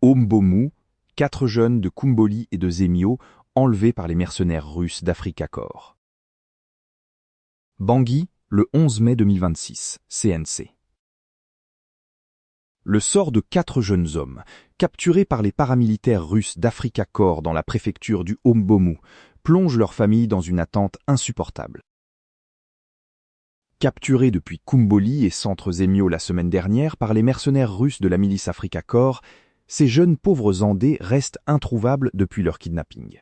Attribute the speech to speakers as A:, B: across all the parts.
A: Ombomu, 4 jeunes de Kumboli et de Zemio enlevés par les mercenaires russes d'Africa Corps. Bangui, le 11 mai 2026, CNC. Le sort de 4 jeunes hommes, capturés par les paramilitaires russes d'Africa Corps dans la préfecture du Ombomu, plonge leur famille dans une attente insupportable. Capturés depuis Kumboli et centre Zemio la semaine dernière par les mercenaires russes de la milice Africa Corps, ces jeunes pauvres Andés restent introuvables depuis leur kidnapping.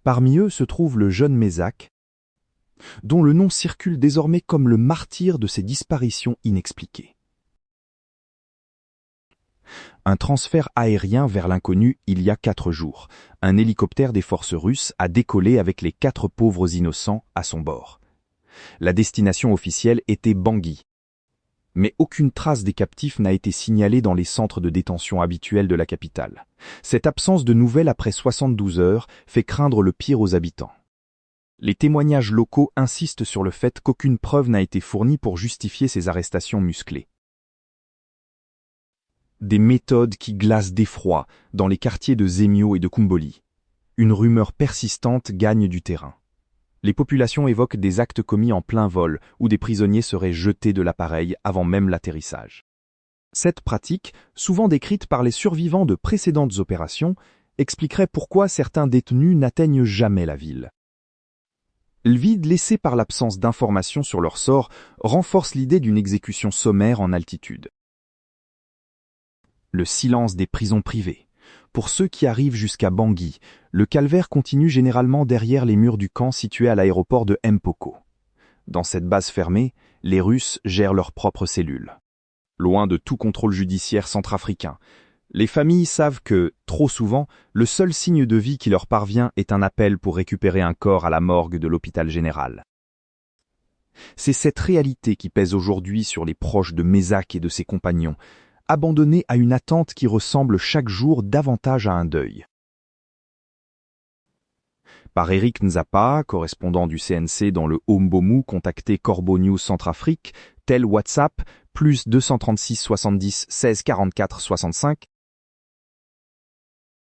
A: Parmi eux se trouve le jeune Mézac, dont le nom circule désormais comme le martyr de ces disparitions inexpliquées. Un transfert aérien vers l'inconnu il y a 4 jours. Un hélicoptère des forces russes a décollé avec les 4 pauvres innocents à son bord. La destination officielle était Bangui. Mais aucune trace des captifs n'a été signalée dans les centres de détention habituels de la capitale. Cette absence de nouvelles après 72 heures fait craindre le pire aux habitants. Les témoignages locaux insistent sur le fait qu'aucune preuve n'a été fournie pour justifier ces arrestations musclées. Des méthodes qui glacent d'effroi dans les quartiers de Zemio et de Kumboli. Une rumeur persistante gagne du terrain. Les populations évoquent des actes commis en plein vol où des prisonniers seraient jetés de l'appareil avant même l'atterrissage. Cette pratique, souvent décrite par les survivants de précédentes opérations, expliquerait pourquoi certains détenus n'atteignent jamais la ville. Le vide laissé par l'absence d'informations sur leur sort renforce l'idée d'une exécution sommaire en altitude. Le silence des prisons privées. Pour ceux qui arrivent jusqu'à Bangui, le calvaire continue généralement derrière les murs du camp situé à l'aéroport de Mpoko. Dans cette base fermée, les Russes gèrent leurs propres cellules. Loin de tout contrôle judiciaire centrafricain, les familles savent que, trop souvent, le seul signe de vie qui leur parvient est un appel pour récupérer un corps à la morgue de l'hôpital général. C'est cette réalité qui pèse aujourd'hui sur les proches de Mézac et de ses compagnons, abandonnés à une attente qui ressemble chaque jour davantage à un deuil. Par Eric Nzapa, correspondant du CNC dans le Ombomu, contacté Corbeau News Centrafrique, tel WhatsApp, +236 70 16 44 65,